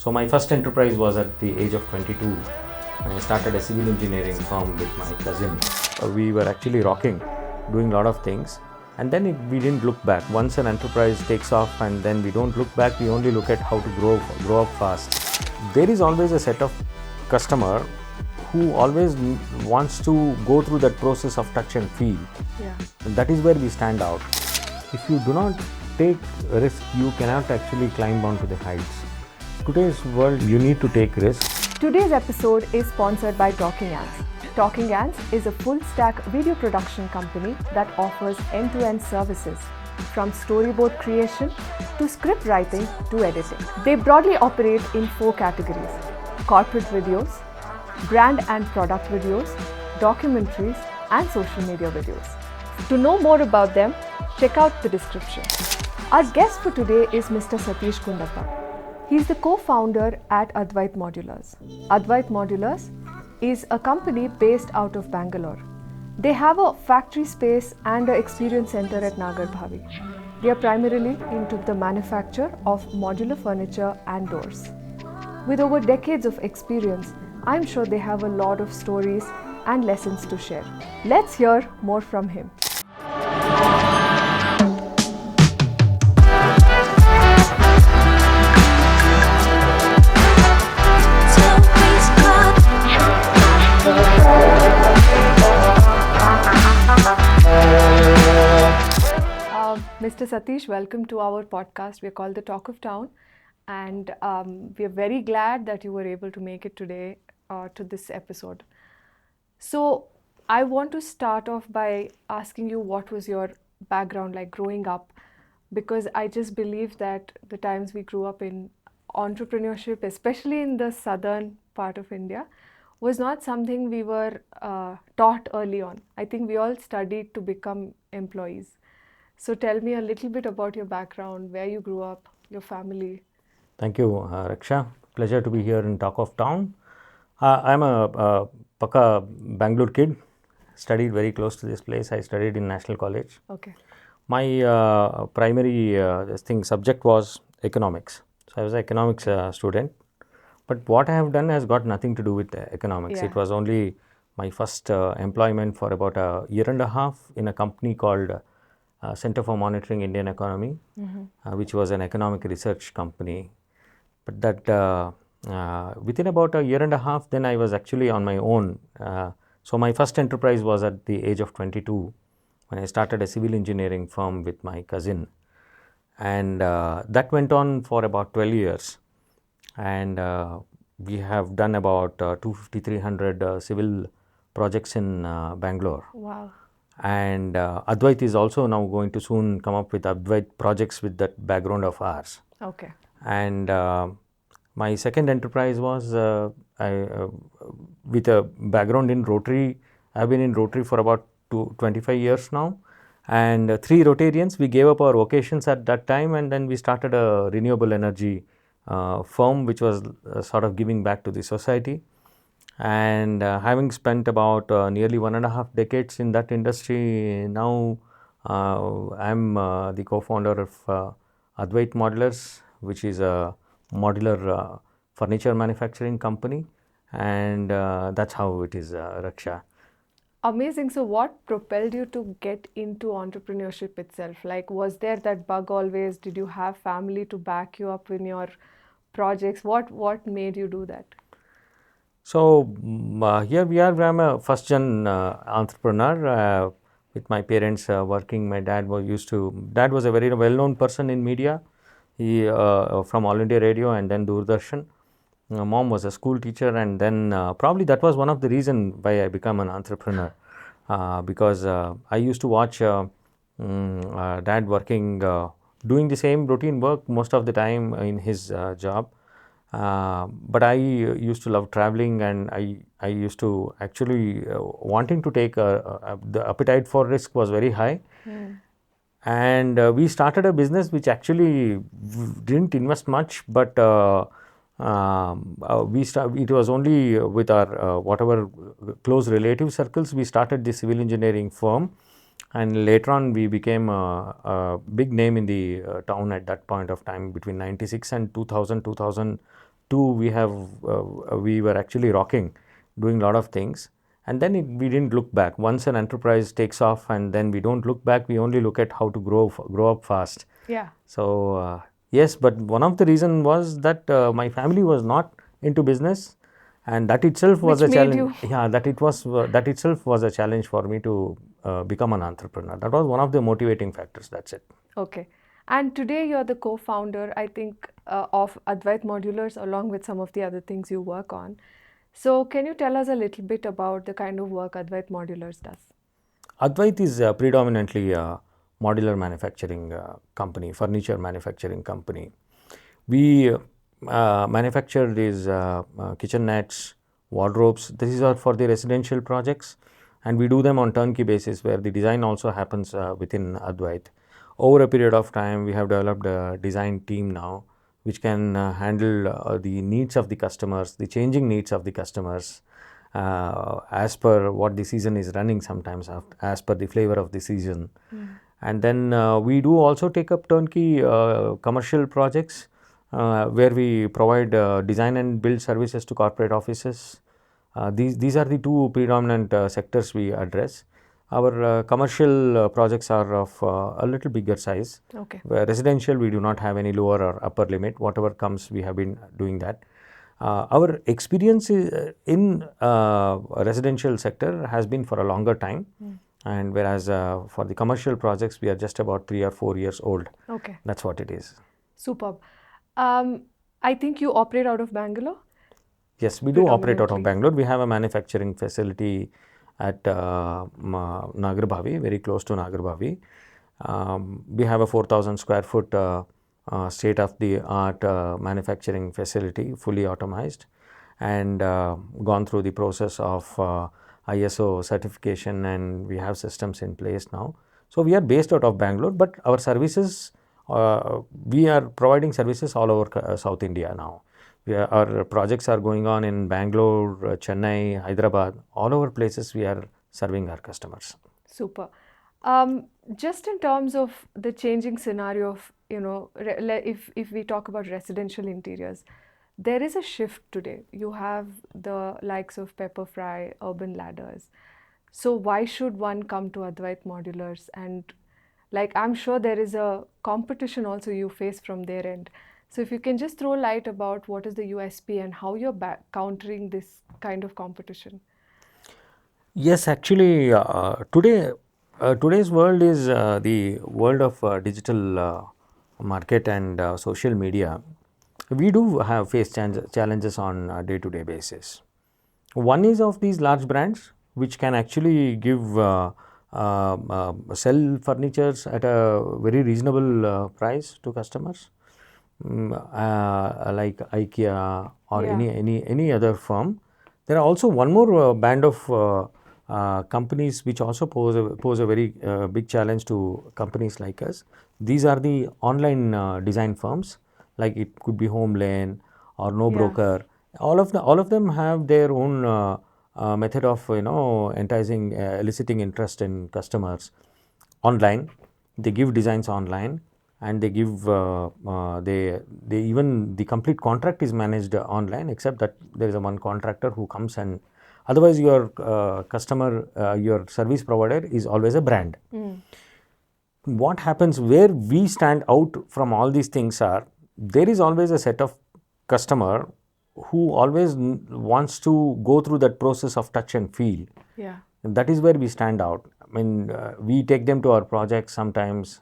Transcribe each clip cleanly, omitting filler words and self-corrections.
So my first enterprise was at the age of 22 when I started a civil engineering firm with my cousin. We were actually rocking, doing a lot of things, and then we didn't look back. Once an enterprise takes off and then we don't look back, we only look at how to grow up fast. There is always a set of customer who always wants to go through that process of touch and feel. Yeah. And that is where we stand out. If you do not take risk, you cannot actually climb onto the heights. Today's world, you need to take risks. Today's episode is sponsored by Talking Ants. Talking Ants is a full-stack video production company that offers end-to-end services from storyboard creation to script writing to editing. They broadly operate in 4 categories: corporate videos, brand and product videos, documentaries, and social media videos. To know more about them, check out the description. Our guest for today is Mr. Satish Gundappa. He's the co-founder at Advait Modulars. Advait Modulars is a company based out of Bangalore. They have a factory space and an experience center at Nagar Bhavi. They are primarily into the manufacture of modular furniture and doors. With over decades of experience, I'm sure they have a lot of stories and lessons to share. Let's hear more from him. Mr. Satish, welcome to our podcast. We're called The Talk of Town, and we are very glad that you were able to make it today to this episode. So I want to start off by asking you what was your background like growing up, because I just believe that the times we grew up in, entrepreneurship, especially in the southern part of India, was not something we were taught early on. I think we all studied to become employees. So tell me a little bit about your background, where you grew up, your family. Thank you, Raksha. Pleasure to be here in Talk of Town. I'm a Paka Bangalore kid. Studied very close to this place. I studied in National College. Okay. My primary subject was economics. So I was an economics student. But what I have done has got nothing to do with economics. Yeah. It was only my first employment for about a year and a half in a company called Center for Monitoring Indian Economy, which was an economic research company. But that within about a year and a half, then I was actually on my own. So my first enterprise was at the age of 22 when I started a civil engineering firm with my cousin. And that went on for about 12 years. And we have done about 250-300 civil projects in Bangalore. Wow. And Advait is also now going to soon come up with Advait projects with that background of ours. Okay. And my second enterprise was with a background in Rotary. I've been in Rotary for about 25 years now. And 3 Rotarians, we gave up our vocations at that time, and then we started a renewable energy firm, which was sort of giving back to the society. And having spent about nearly 1.5 decades in that industry, now I'm the co-founder of Advait Modulars, which is a modular furniture manufacturing company, and that's how it is, Raksha. Amazing. So what propelled you to get into entrepreneurship itself? Like, was there that bug always? Did you have family to back you up in your projects? What made you do that? So here we are. I'm a first-gen entrepreneur with my parents working. My dad was a very well-known person in media. He from All India Radio and then Doordarshan. Mom was a school teacher, and then probably that was one of the reasons why I became an entrepreneur, because I used to watch dad working, doing the same routine work most of the time in his job. But I used to love traveling, and I used to actually wanting to take the appetite for risk was very high. And we started a business which actually didn't invest much, but it was only with our whatever close relative circles. We started the civil engineering firm, and later on we became a big name in the town at that point of time. Between 96 and 2000 two, we were actually rocking, doing a lot of things. And then we didn't look back. Once an enterprise takes off, and then we don't look back, we only look at how to grow up fast. Yeah. So yes, but one of the reason was that my family was not into business, and that itself was Which a made challenge. Yeah, that itself was a challenge for me to become an entrepreneur. That was one of the motivating factors. That's it. Okay. And today you're the co-founder, I think, of Advait Modulars, along with some of the other things you work on. So can you tell us a little bit about the kind of work Advait Modulars does? Advait is predominantly a modular manufacturing company, furniture manufacturing company. We manufacture these kitchen nets, wardrobes. These are for the residential projects, and we do them on turnkey basis, where the design also happens within Advait. Over a period of time, we have developed a design team now, which can handle the needs of the customers, the changing needs of the customers, as per what the season is running, sometimes as per the flavor of the season. And then we do also take up turnkey commercial projects, where we provide design and build services to corporate offices. These are the two predominant sectors we address. Our commercial projects are of a little bigger size. Okay. Where residential, we do not have any lower or upper limit. Whatever comes, we have been doing that. Our experience in residential sector has been for a longer time, and whereas for the commercial projects, we are just about 3 or 4 years old. Okay. That's what it is. Superb. I think you operate out of Bangalore? Yes, we do operate out of Predominantly. Bangalore. We have a manufacturing facility at Nagarbavi, very close to Nagarbavi. We have a 4,000 square foot state-of-the-art manufacturing facility, fully automized, and gone through the process of ISO certification, and we have systems in place now. So we are based out of Bangalore, but our services, we are providing services all over South India now. Our projects are going on in Bangalore, Chennai, Hyderabad, all over places we are serving our customers. Super. Just in terms of the changing scenario of, if we talk about residential interiors, there is a shift today. You have the likes of Pepperfry, Urban Ladders. So why should one come to Advait Modulars? And I'm sure there is a competition also you face from their end. So if you can just throw light about what is the USP and how you're countering this kind of competition. Yes, actually, today's world is the world of digital market and social media. We do have face challenges on a day-to-day basis. One is of these large brands which can actually give sell furnitures at a very reasonable price to customers, like IKEA or any other firm. There are also one more band of companies which also pose a very big challenge to companies like us. These are the online design firms, like it could be Home Lane or No Broker. All of them have their own method of enticing, eliciting interest in customers online. They give designs online, and they give they even the complete contract is managed online, except that there is a one contractor who comes, and otherwise your customer, your service provider is always a brand. What happens where we stand out from all these things are, there is always a set of customer who always wants to go through that process of touch and feel. Yeah. And that is where we stand out. I mean, we take them to our projects sometimes.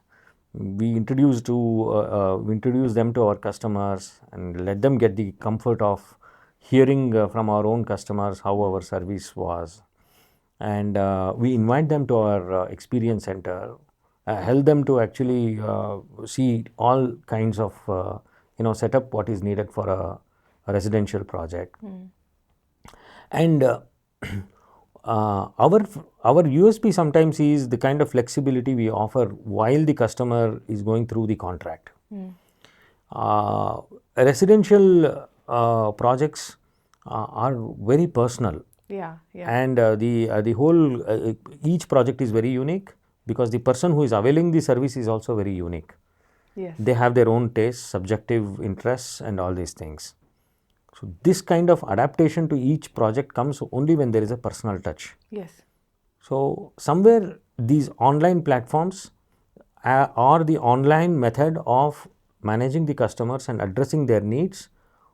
We introduce them to our customers and let them get the comfort of hearing from our own customers how our service was. And we invite them to our experience center, help them to actually see all kinds of set up what is needed for a residential project. And our USP sometimes is the kind of flexibility we offer while the customer is going through the contract. Residential projects are very personal. Yeah. And the whole each project is very unique, because the person who is availing the service is also very unique. Yes. They have their own tastes, subjective interests, and all these things. So this kind of adaptation to each project comes only when there is a personal touch. Yes. So somewhere these online platforms or the online method of managing the customers and addressing their needs,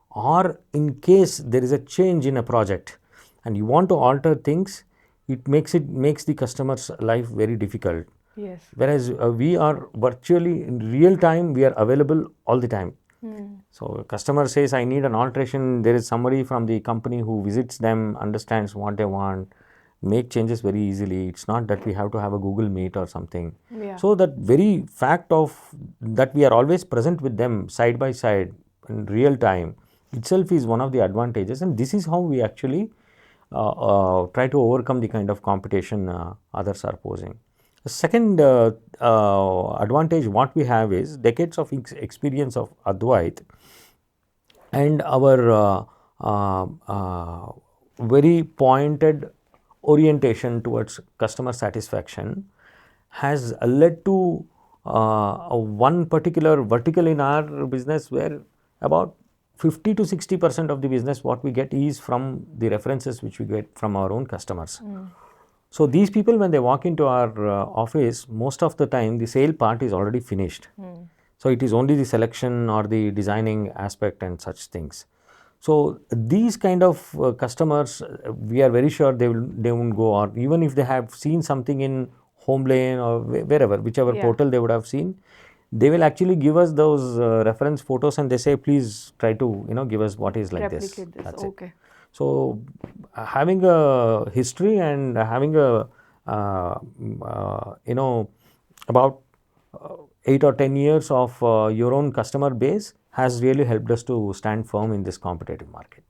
or in case there is a change in a project and you want to alter things, it makes the customer's life very difficult. Yes. Whereas we are virtually in real time, we are available all the time. So a customer says, I need an alteration, there is somebody from the company who visits them, understands what they want, make changes very easily. It's not that we have to have a Google Meet or something. Yeah. So that very fact of that we are always present with them side by side in real time itself is one of the advantages, and this is how we actually try to overcome the kind of competition others are posing. The second advantage what we have is decades of experience of Advait and our very pointed orientation towards customer satisfaction has led to one particular vertical in our business where about 50 to 60% of the business what we get is from the references which we get from our own customers. So these people, when they walk into our office, most of the time the sale part is already finished. So it is only the selection or the designing aspect and such things. So these kind of customers, we are very sure they won't go, or even if they have seen something in Homelane or wherever, whichever portal they would have seen, they will actually give us those reference photos and they say, please try to give us what is like this. That's okay. it. So having a history and having a about 8 or 10 years of your own customer base has really helped us to stand firm in this competitive market.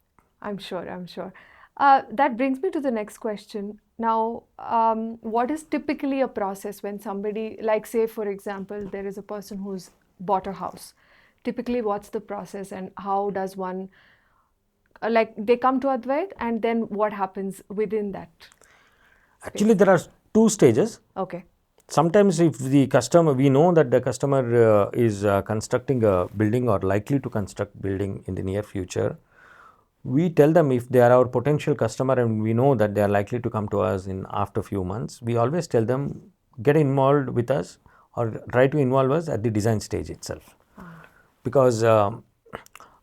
I'm sure. That brings me to the next question. Now, what is typically a process when somebody, like say for example, there is a person who's bought a house. Typically, what's the process and how does one, like they come to Advait and then what happens within that space? Actually, there are two stages. Okay. Sometimes if the customer, we know that the customer is constructing a building or likely to construct building in the near future, we tell them if they are our potential customer and we know that they are likely to come to us in after few months, we always tell them get involved with us or try to involve us at the design stage itself. Because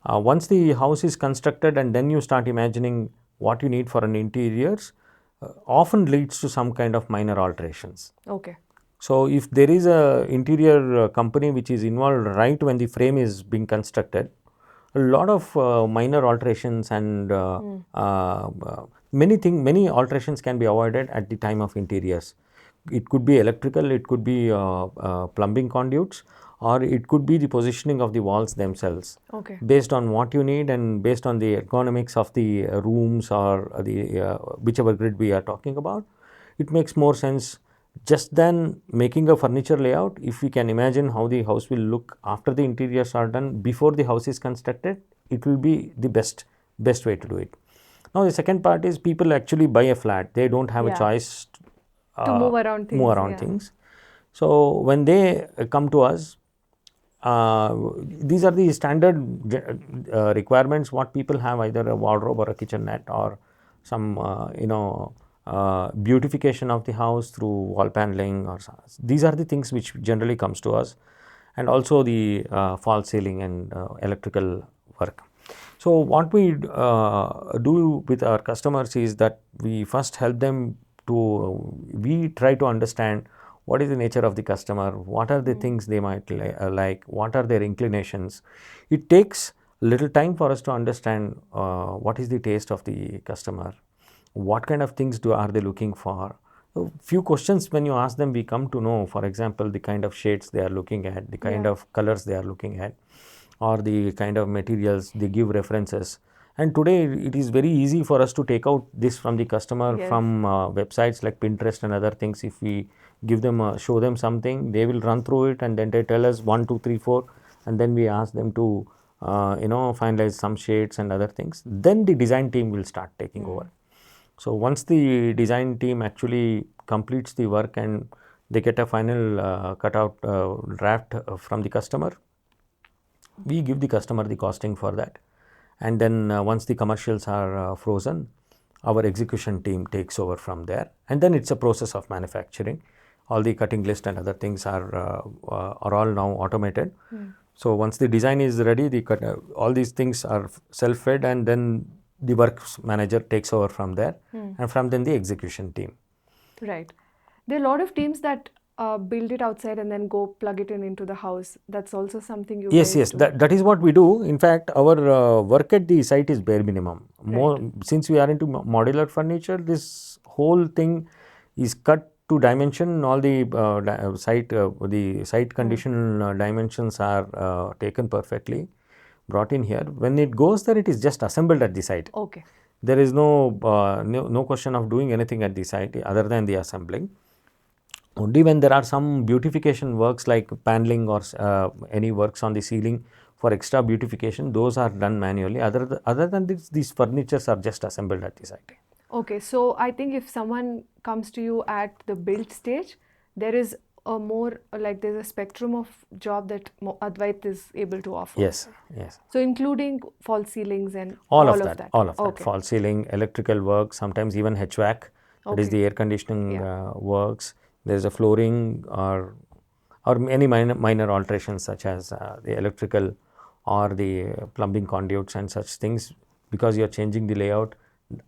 once the house is constructed and then you start imagining what you need for an interiors, often leads to some kind of minor alterations. Okay. So if there is a interior company which is involved right when the frame is being constructed, a lot of minor alterations and many alterations can be avoided at the time of interiors. It could be electrical, it could be plumbing conduits, or it could be the positioning of the walls themselves. Okay. Based on what you need and based on the ergonomics of the rooms or the whichever grid we are talking about, it makes more sense just than making a furniture layout. If we can imagine how the house will look after the interiors are done before the house is constructed, it will be the best way to do it. Now the second part is people actually buy a flat. They don't have a choice to move around things. So when they come to us, these are the standard requirements what people have, either a wardrobe or a kitchenette or some beautification of the house through wall paneling, or these are the things which generally comes to us, and also the false ceiling and electrical work. So what we do with our customers is that we first help them to, we try to understand what is the nature of the customer, what are the things they might like, what are their inclinations. It takes little time for us to understand what is the taste of the customer, what kind of things are they looking for. A few questions when you ask them, we come to know, for example, the kind of shades they are looking at, the kind of colors they are looking at, or the kind of materials they give references. And today it is very easy for us to take out this from the customer from websites like Pinterest and other things. If we give them show them something, they will run through it and then they tell us 1, 2, 3, 4, and then we ask them to finalize some shades and other things. Then the design team will start taking over. So once the design team actually completes the work and they get a final cutout draft from the customer, we give the customer the costing for that, and then once the commercials are frozen, our execution team takes over from there, and then it's a process of manufacturing. All the cutting list and other things are all now automated. So once the design is ready, all these things are self-fed, and then the works manager takes over from there, and from then the execution team. Right. There are a lot of teams that build it outside and then go plug it into the house. That's also something you Yes, guys yes, do. that is what we do. In fact, our work at the site is bare minimum. Since we are into modular furniture, this whole thing is cut to dimension. All the site condition dimensions are taken perfectly, brought in here. When it goes there, it is just assembled at the site. Okay. There is no question of doing anything at the site other than the assembling. Only when there are some beautification works like paneling or any works on the ceiling for extra beautification, those are done manually. Other than this, these furnitures are just assembled at the site. Okay, so I think if someone comes to you at the build stage, there is a more like there's a spectrum of job that Advait is able to offer. Yes, yes. So including false ceilings and All of that. Okay. False ceiling, electrical work, sometimes even HVAC, that is the air conditioning works. There is a flooring or any minor alterations such as the electrical or the plumbing conduits and such things, because you are changing the layout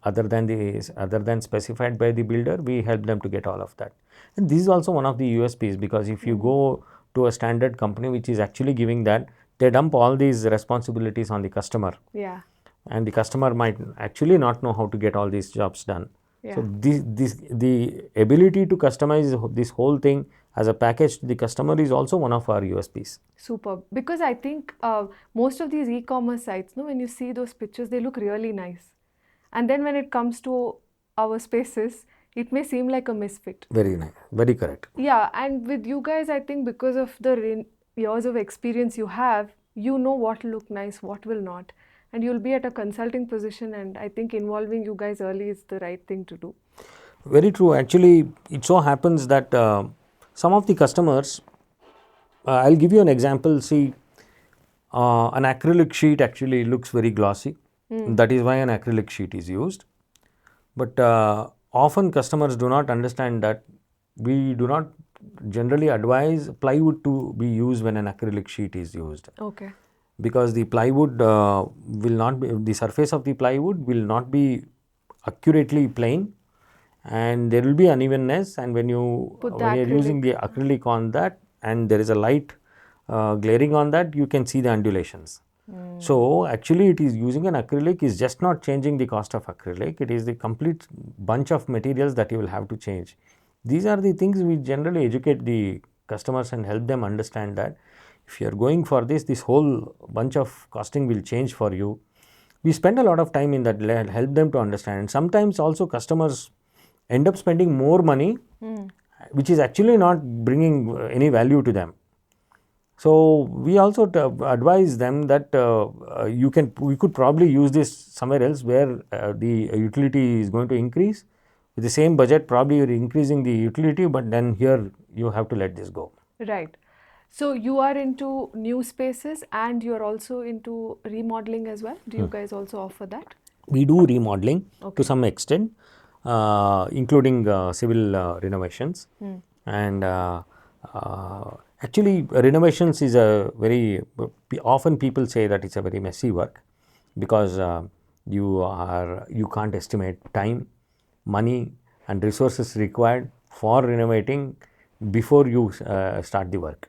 other than specified by the builder. We help them to get all of that. And this is also one of the USPs, because if you go to a standard company which is actually giving that, they dump all these responsibilities on the customer. Yeah. And the customer might actually not know how to get all these jobs done. Yeah. So the ability to customize this whole thing as a package to the customer is also one of our USPs. Superb. Because I think most of these e-commerce sites, when you see those pictures, they look really nice. And then when it comes to our spaces, it may seem like a misfit. Very nice. Very correct. Yeah, and with you guys, I think because of the years of experience you have, you know what will look nice, what will not. And you'll be at a consulting position, and I think involving you guys early is the right thing to do. Very true. Actually, it so happens that some of the customers, I'll give you an example. See, an acrylic sheet actually looks very glossy. That is why an acrylic sheet is used. But often customers do not understand that we do not generally advise plywood to be used when an acrylic sheet is used. Okay. Because the plywood the surface of the plywood will not be accurately plain, and there will be unevenness, and when you are using the acrylic on that and there is a light glaring on that, you can see the undulations. So actually it is using an acrylic is just not changing the cost of acrylic, it is the complete bunch of materials that you will have to change. These are the things we generally educate the customers and help them understand that if you are going for this whole bunch of costing will change for you. We spend a lot of time in that, help them to understand. And sometimes also customers end up spending more money, which is actually not bringing any value to them. So we also advise them that we could probably use this somewhere else where the utility is going to increase. With the same budget, probably you're increasing the utility, but then here you have to let this go. Right. So you are into new spaces and you're also into remodeling as well. Do you guys also offer that? We do remodeling to some extent, including civil renovations. And actually renovations is a very, often people say that it's a very messy work, because you can't estimate time, money and resources required for renovating before you start the work.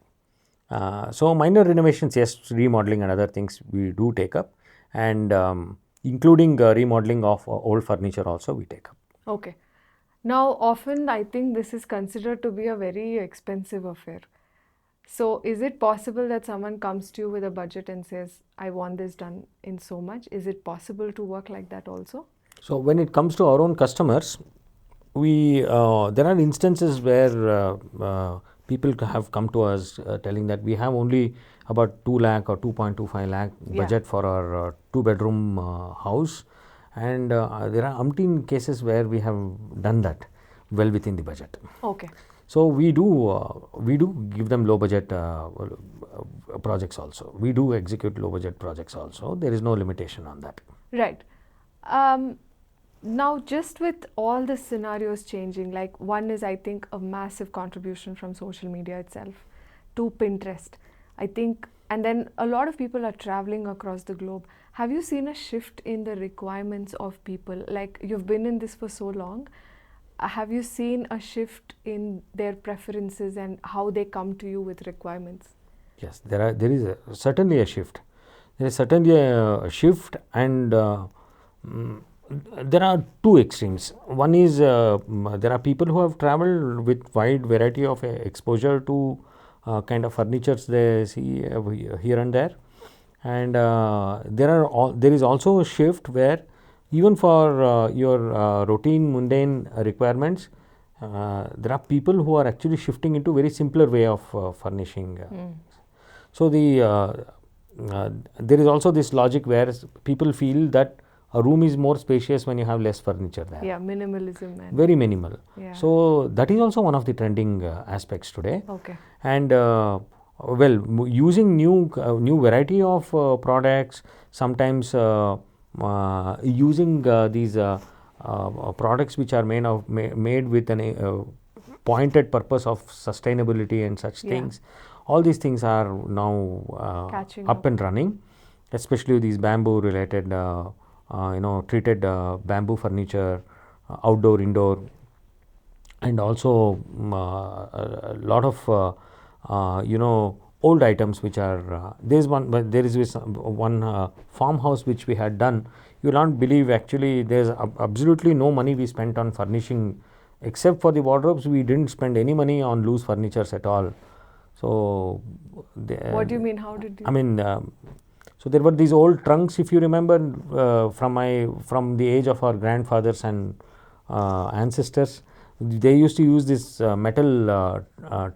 So minor renovations, yes, remodeling and other things we do take up, and including remodeling of old furniture also we take up. Okay. Now often I think this is considered to be a very expensive affair. So is it possible that someone comes to you with a budget and says, I want this done in so much? Is it possible to work like that also? So when it comes to our own customers, there are instances where people have come to us telling that we have only about 2 lakh or 2.25 lakh budget for our 2-bedroom house, and there are umpteen cases where we have done that well within the budget. Okay. So we do give them low budget projects also. We do execute low budget projects also. There is no limitation on that. Right. Now, just with all the scenarios changing, like one is, I think, a massive contribution from social media itself to Pinterest, I think, and then a lot of people are traveling across the globe. Have you seen a shift in the requirements of people? Like, you've been in this for so long. Have you seen a shift in their preferences and how they come to you with requirements? Yes, there is certainly a shift. There is certainly a shift, and there are two extremes. One is there are people who have traveled with wide variety of exposure to kind of furnitures they see here and there, and there is also a shift where even for your routine mundane requirements, there are people who are actually shifting into very simpler way of furnishing. So there is also this logic where people feel that a room is more spacious when you have less furniture there. Yeah, minimalism. Very minimal. Yeah. So that is also one of the trending aspects today. Okay. And using new variety of products, sometimes using these products which are made with an pointed purpose of sustainability and such things. All these things are now up and running, especially these bamboo related treated bamboo furniture, outdoor, indoor, and also a lot of old items which are there is one farmhouse which we had done. You will not believe, actually there's absolutely no money we spent on furnishing except for the wardrobes. We didn't spend any money on loose furnitures at all. So what do you mean? How did you? I mean, so there were these old trunks, if you remember, from the age of our grandfathers and ancestors. They used to use this metal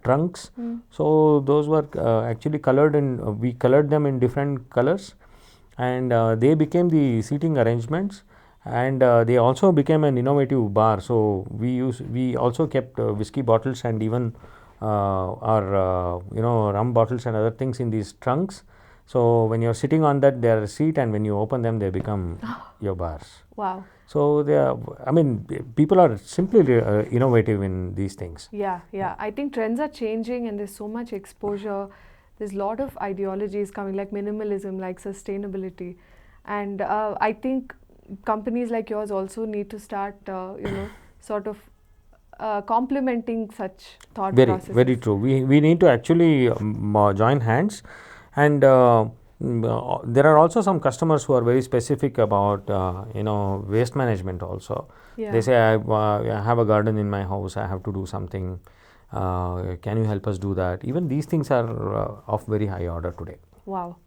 trunks. So those were actually colored, and we colored them in different colors, and they became the seating arrangements, and they also became an innovative bar. So we also kept whiskey bottles and even our rum bottles and other things in these trunks. So when you're sitting on that, they are a seat, and when you open them, they become your bars. Wow. So people are simply innovative in these things. Yeah. I think trends are changing, and there's so much exposure. There's a lot of ideologies coming, like minimalism, like sustainability, and I think companies like yours also need to start, sort of complementing such thought processes. Very true. We need to actually join hands, and there are also some customers who are very specific about waste management also. Yeah. They say, I have a garden in my house, I have to do something, can you help us do that? Even these things are of very high order today. Wow.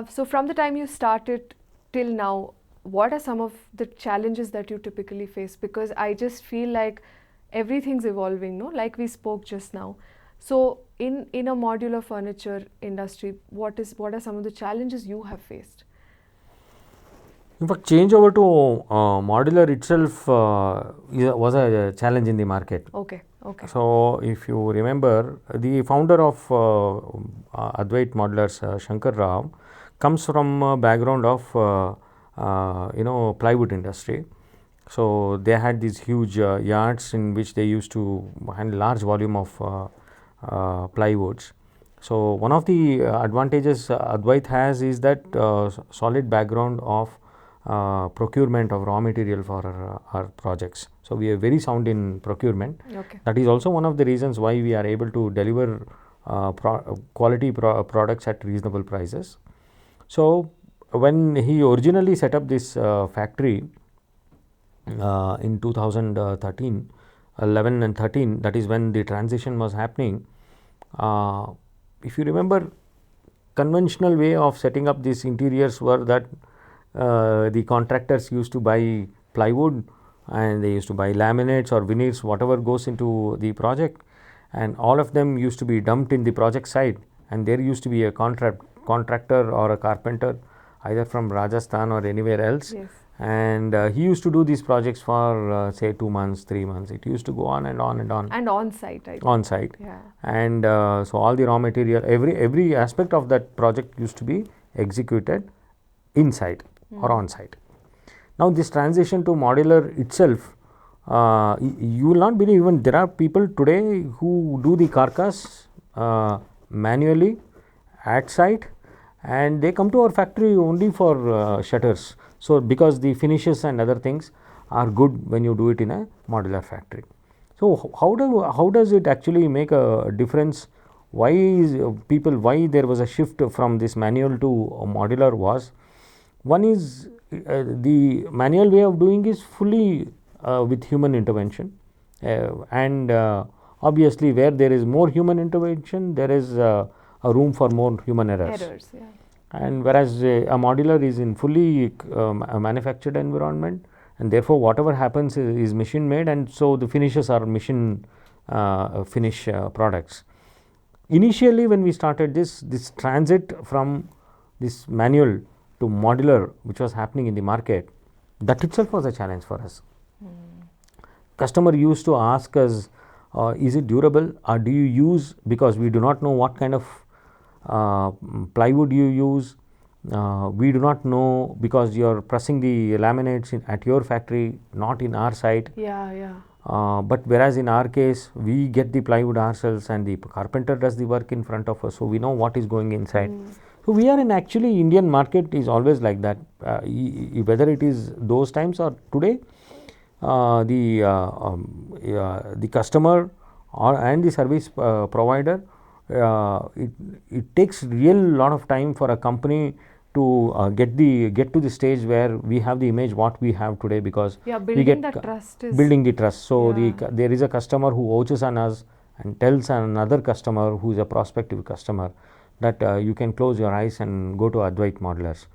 So from the time you started till now, what are some of the challenges that you typically face? Because I just feel like everything's evolving, no? Like we spoke just now. So in a modular furniture industry, what are some of the challenges you have faced? In fact, change over to modular itself was a challenge in the market. Okay. So if you remember, the founder of Advait Modulars, Shankar Rao, comes from a background of plywood industry. So they had these huge yards in which they used to handle large volume of plywoods. So one of the advantages Advait has is that solid background of procurement of raw material for our projects. So we are very sound in procurement. Okay. That is also one of the reasons why we are able to deliver quality products at reasonable prices. So when he originally set up this factory in 2013, 11 and 13, that is when the transition was happening. If you remember, conventional way of setting up these interiors were that the contractors used to buy plywood, and they used to buy laminates or veneers, whatever goes into the project, and all of them used to be dumped in the project site, and there used to be a contractor or a carpenter either from Rajasthan or anywhere else. Yes. And he used to do these projects for say 2 months, 3 months. It used to go on and on and on. And on site, I think. On site. Yeah. And so all the raw material, every aspect of that project used to be executed inside or on site. Now this transition to modular itself, you will not believe, even there are people today who do the carcass manually at site, and they come to our factory only for shutters. So because the finishes and other things are good when you do it in a modular factory. So how does it actually make a difference? Why is why there was a shift from this manual to modular was, one is the manual way of doing is fully with human intervention, and obviously where there is more human intervention, there is a room for more human errors. Yeah. And whereas a modular is in fully a manufactured environment, and therefore whatever happens is machine made, and so the finishes are machine finish products. Initially when we started this transit from this manual to modular, which was happening in the market, that itself was a challenge for us. Customer used to ask us, is it durable, or do you use, because we do not know what kind of plywood you use, we do not know, because you are pressing the laminates at your factory, not in our site. But whereas in our case, we get the plywood ourselves and the carpenter does the work in front of us, so we know what is going inside. So we are in, actually Indian market is always like that, whether it is those times or today, the customer and the service provider, it takes real lot of time for a company to get to the stage where we have the image what we have today, because we get building the trust. So there is a customer who vouches on us and tells another customer who is a prospective customer that you can close your eyes and go to Advait Modulars.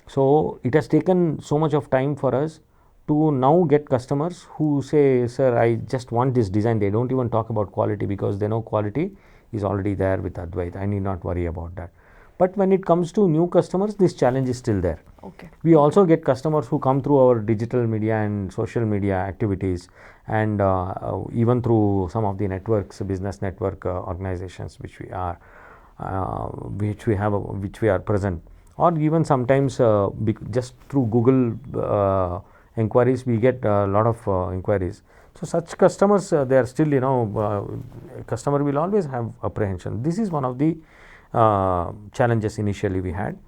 So it has taken so much of time for us to now get customers who say, sir, I just want this design. They don't even talk about quality, because they know quality is already there with Advait. I need not worry about that. But when it comes to new customers, this challenge is still there. We also get customers who come through our digital media and social media activities, and even through some of the networks, business network organizations which we are present, or even sometimes just through Google inquiries, we get a lot of inquiries. So such customers, they are still, customer will always have apprehension. This is one of the challenges initially we had.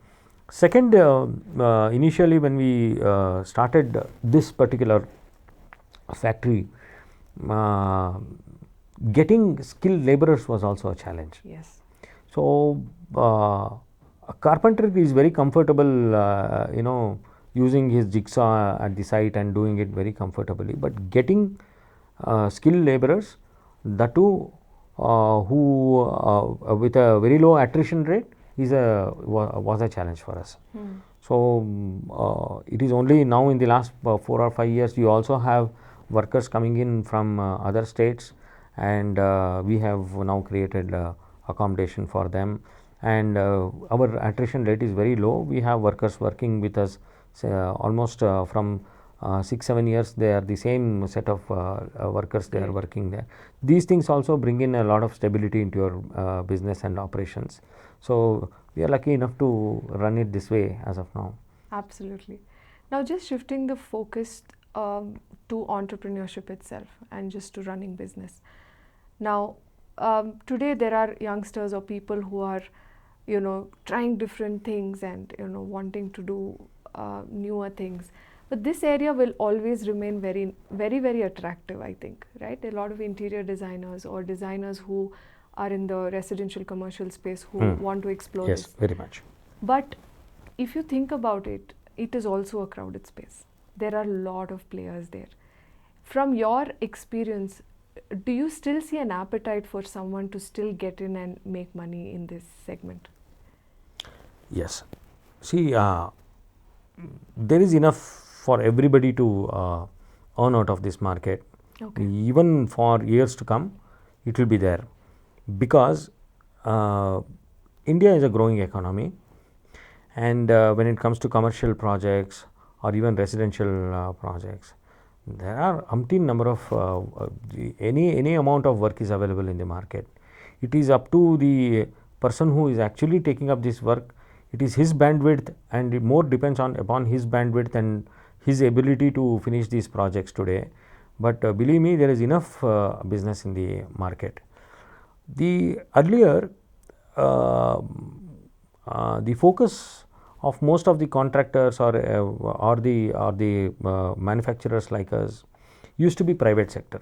Second, initially when we started this particular factory, getting skilled laborers was also a challenge. So a carpenter is very comfortable, using his jigsaw at the site and doing it very comfortably, but getting skilled laborers, that too who with a very low attrition rate was a challenge for us. So it is only now in the last 4 or 5 years you also have workers coming in from other states, and we have now created accommodation for them, and our attrition rate is very low. We have workers working with us almost from 6-7 years. They are the same set of workers, they are working there. These things also bring in a lot of stability into your business and operations. So we are lucky enough to run it this way as of now. Absolutely. Now just shifting the focus to entrepreneurship itself and just to running business. Now today there are youngsters or people who are trying different things and wanting to do newer things, but this area will always remain very, very, very attractive, I think, right? A lot of interior designers or designers who are in the residential commercial space who want to explore this. Yes, very much. But if you think about it, it is also a crowded space. There are a lot of players there. From your experience, do you still see an appetite for someone to still get in and make money in this segment? Yes. See, there is enough for everybody to earn out of this market. Even for years to come, it will be there, because India is a growing economy, and when it comes to commercial projects or even residential projects. There are umpteen number of any amount of work is available in the market. It is up to the person who is actually taking up this work. It is his bandwidth, and it more depends upon his bandwidth and his ability to finish these projects today. But believe me, there is enough business in the market. The earlier the focus of most of the contractors or the manufacturers like us used to be private sector.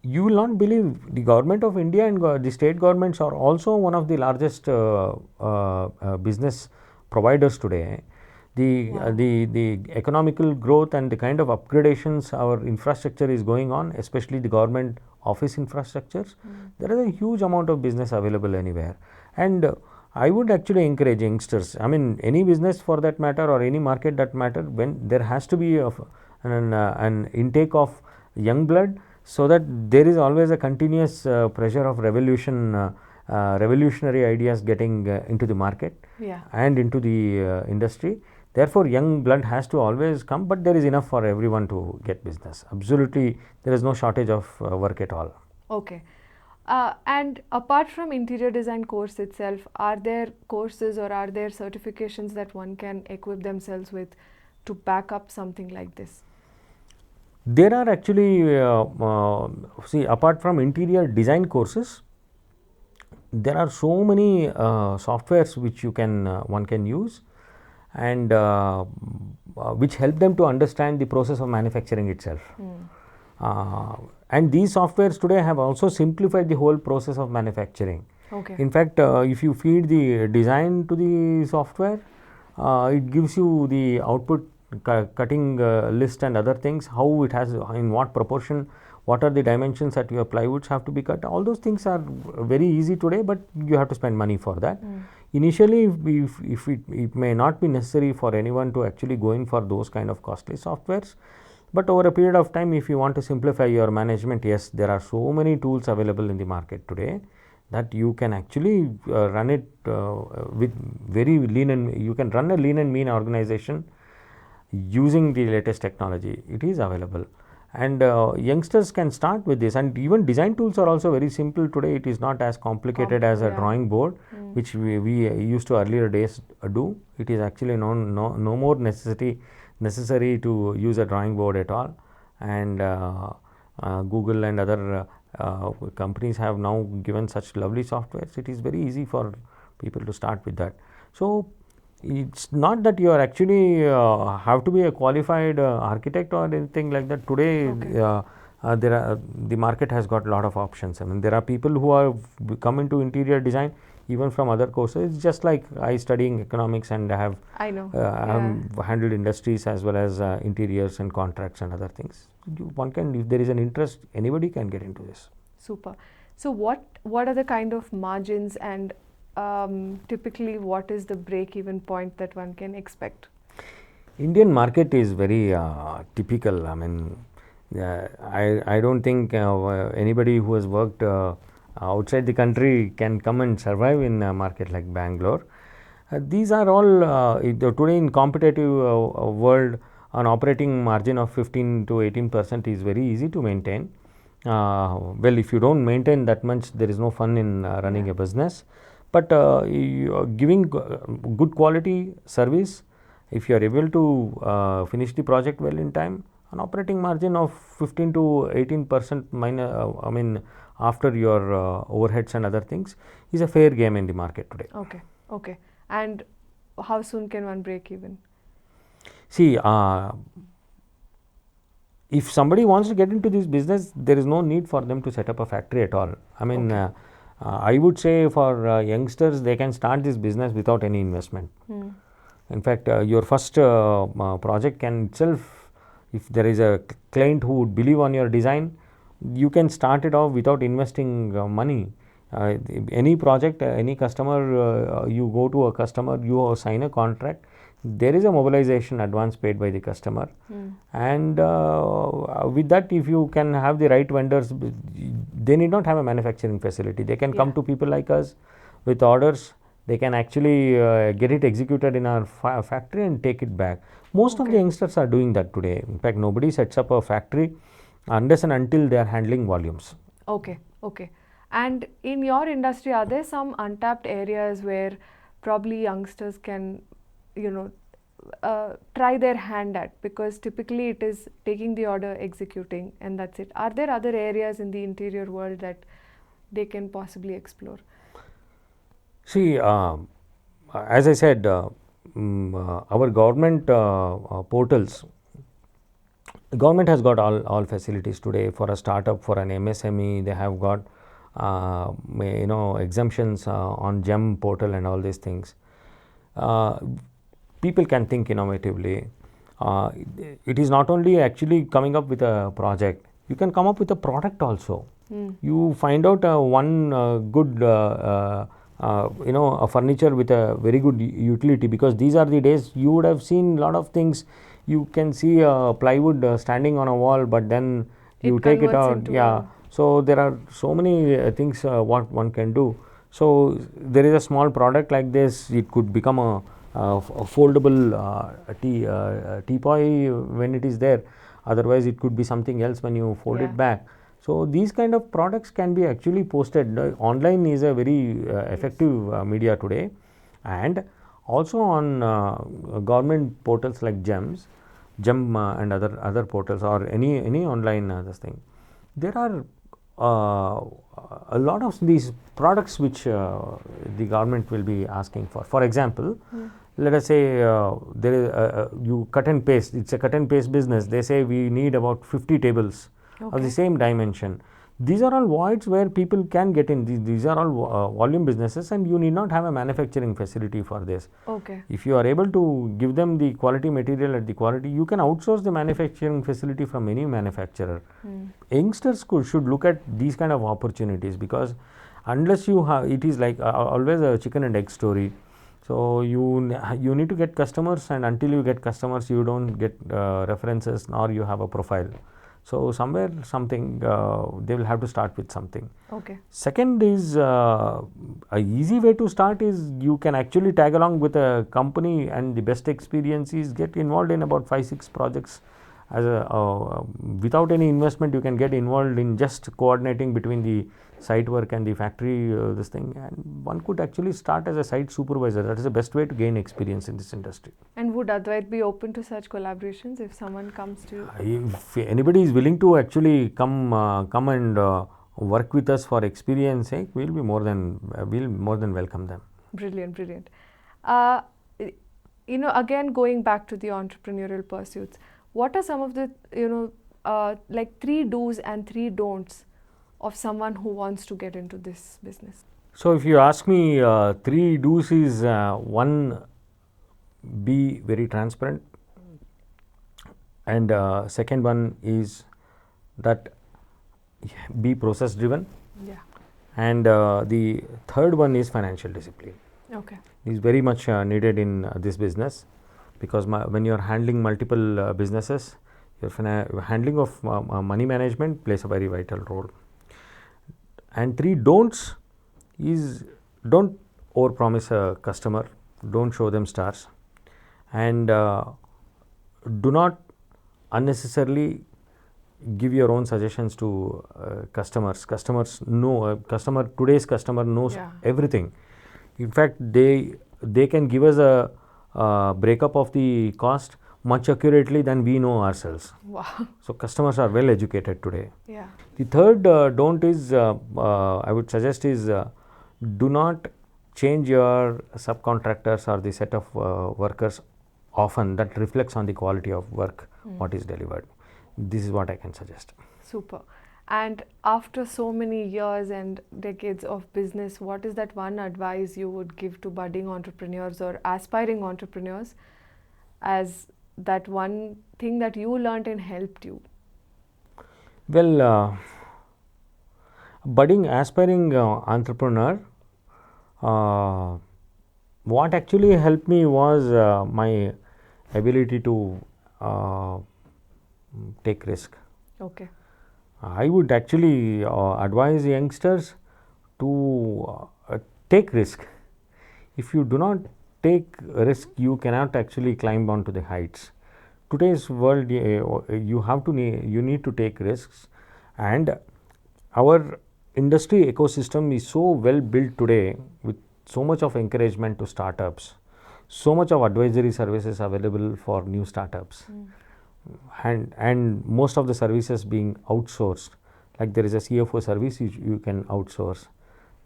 You will not believe the government of India and the state governments are also one of the largest business providers today. The economical growth and the kind of upgradations our infrastructure is going on, especially the government office infrastructures, there is a huge amount of business available anywhere. And I would actually encourage youngsters, I mean any business for that matter or any market that matter, when there has to be an intake of young blood, so that there is always a continuous pressure of revolutionary ideas getting into the market and into the industry. Therefore, young blood has to always come, but there is enough for everyone to get business. Absolutely, there is no shortage of work at all. Okay. And apart from interior design course itself, are there courses or are there certifications that one can equip themselves with to back up something like this? There are actually, see, apart from interior design courses, there are so many softwares which one can use, and which help them to understand the process of manufacturing itself. And these softwares today have also simplified the whole process of manufacturing. Okay. In fact, if you feed the design to the software, it gives you the output cutting list and other things, how it has, in what proportion, what are the dimensions that your plywoods have to be cut. All those things are very easy today, but you have to spend money for that. Initially, if it may not be necessary for anyone to actually go in for those kind of costly softwares, but over a period of time, if you want to simplify your management, yes, there are so many tools available in the market today that you can actually run it with very lean, and you can run a lean and mean organization using the latest technology. It is available, and youngsters can start with this. And even design tools are also very simple today. It is not as complicated as a drawing board, which we used to earlier days do. It is actually no more necessary to use a drawing board at all. And Google and other companies have now given such lovely softwares. It is very easy for people to start with that. So it's not that you are actually have to be a qualified architect or anything like that. Today, the market has got a lot of options. I mean, there are people who have come into interior design even from other courses. It's just like I studying economics and have handled industries as well as interiors and contracts and other things. One can, if there is an interest, anybody can get into this. Super. So what are the kind of margins, and typically what is the break-even point that one can expect? Indian market is very typical. I mean, I don't think anybody who has worked outside the country can come and survive in a market like Bangalore. These are all today in competitive world, an operating margin of 15 to 18% is very easy to maintain. Well, if you don't maintain that much, there is no fun in running a business. But giving good quality service, if you are able to finish the project well in time, an operating margin of 15 to 18% minus, I mean, after your overheads and other things, is a fair game in the market today. Okay, okay. And how soon can one break even? See, if somebody wants to get into this business, there is no need for them to set up a factory at all. I mean, I would say for youngsters, they can start this business without any investment. In fact, your first project can itself, if there is a client who would believe on your design, you can start it off without investing money. Any project, any customer, you go to a customer, you sign a contract, there is a mobilization advance paid by the customer. And with that, if you can have the right vendors, they need not have a manufacturing facility. They can come to people like us with orders. They can actually get it executed in our factory and take it back. Most of the youngsters are doing that today. In fact, nobody sets up a factory unless and until they are handling volumes. Okay, okay. And in your industry, are there some untapped areas where probably youngsters can, try their hand at? Because typically it is taking the order, executing, and that's it. Are there other areas in the interior world that they can possibly explore? See, as I said, our government portals, the government has got all facilities today. For a startup, for an MSME, they have got exemptions on GEM portal and all these things. People can think innovatively. It is not only actually coming up with a project, you can come up with a product also. You find out one good a furniture with a very good utility, because these are the days you would have seen a lot of things. You can see plywood standing on a wall, but then you take it out. Yeah. So there are so many things what one can do. So there is a small product like this. It could become a foldable teapot when it is there. Otherwise, it could be something else when you fold it back. So these kind of products can be actually posted. Online is a very effective media today, and also on government portals like GEM and other portals, or any online this thing. There are a lot of these products which the government will be asking for. For example, let us say there is you cut and paste. It's a cut and paste business. They say we need about 50 tables of the same dimension. These are all voids where people can get in. These are all volume businesses, and you need not have a manufacturing facility for this. Okay. If you are able to give them the quality material at the quality, you can outsource the manufacturing facility from any manufacturer. Youngsters should look at these kind of opportunities, because unless you have, it is like always a chicken and egg story. So you need to get customers, and until you get customers, you don't get references, nor you have a profile. So somewhere they will have to start with something. Okay. Second is a easy way to start is you can actually tag along with a company, and the best experience is get involved in about 5-6 projects. As without any investment, you can get involved in just coordinating between the site work and the factory this thing, and one could actually start as a site supervisor. That is the best way to gain experience in this industry. And would Advait be open to such collaborations if someone comes to you? If anybody is willing to actually come and work with us for experience sake, we'll more than welcome them. Brilliant, brilliant. Again, going back to the entrepreneurial pursuits, what are some of the like 3 do's and 3 don'ts of someone who wants to get into this business? So if you ask me, 3 do's is 1, be very transparent, and second one is that be process driven, and the third one is financial discipline. Okay. Is very much needed in this business, because when you are handling multiple businesses, your handling of money management plays a very vital role. And 3 don'ts is, don't overpromise a customer, don't show them stars, and do not unnecessarily give your own suggestions to customers. Today's customer knows everything. In fact, they can give us a breakup of the cost much accurately than we know ourselves. Wow. So customers are well educated today. Yeah. The third don't is I would suggest is do not change your subcontractors or the set of workers often. That reflects on the quality of work what is delivered. This is what I can suggest. Super. And after so many years and decades of business, what is that one advice you would give to budding entrepreneurs or aspiring entrepreneurs as that one thing that you learned and helped you? Well, budding, aspiring entrepreneur, what actually helped me was my ability to take risk. Okay. I would actually advise youngsters to take risk. if you do not take risk, you cannot actually climb onto the heights. Today's world, you need to take risks, and our industry ecosystem is so well built today with so much of encouragement to startups, so much of advisory services available for new startups, and most of the services being outsourced. Like there is a CFO service you can outsource.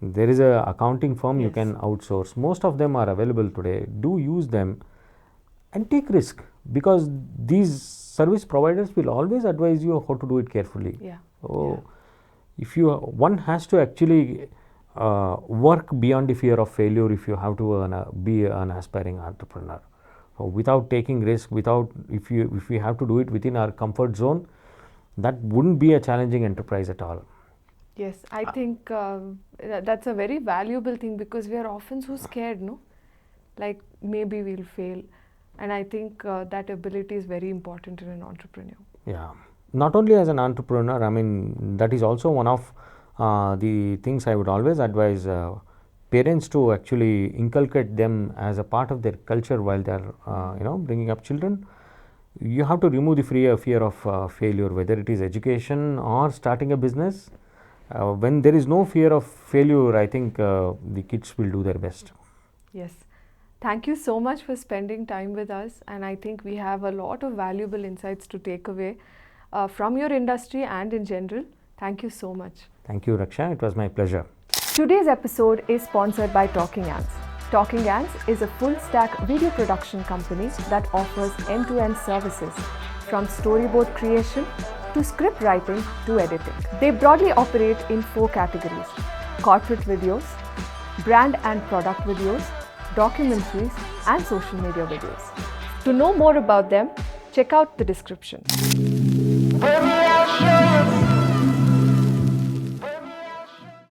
There is a accounting firm you can outsource. Most of them are available today. Do use them and take risk, because these service providers will always advise you how to do it carefully. If one has to actually work beyond the fear of failure if you have to be an aspiring entrepreneur. Without taking risk, if we have to do it within our comfort zone, that wouldn't be a challenging enterprise at all. Yes, I think that's a very valuable thing, because we are often so scared, no? Like maybe we'll fail. And I think that ability is very important in an entrepreneur. Yeah, not only as an entrepreneur, I mean, that is also one of the things I would always advise parents to actually inculcate them as a part of their culture while they are bringing up children. You have to remove the fear of failure, whether it is education or starting a business. When there is no fear of failure, I think the kids will do their best. Yes. Thank you so much for spending time with us, and I think we have a lot of valuable insights to take away from your industry and in general. Thank you so much. Thank you, Raksha. It was my pleasure. Today's episode is sponsored by Talking Ants. Talking Ants is a full-stack video production company that offers end-to-end services, from storyboard creation to script writing to editing. They broadly operate in 4 categories: corporate videos, brand and product videos, documentaries, and social media videos. To know more about them, check out the description.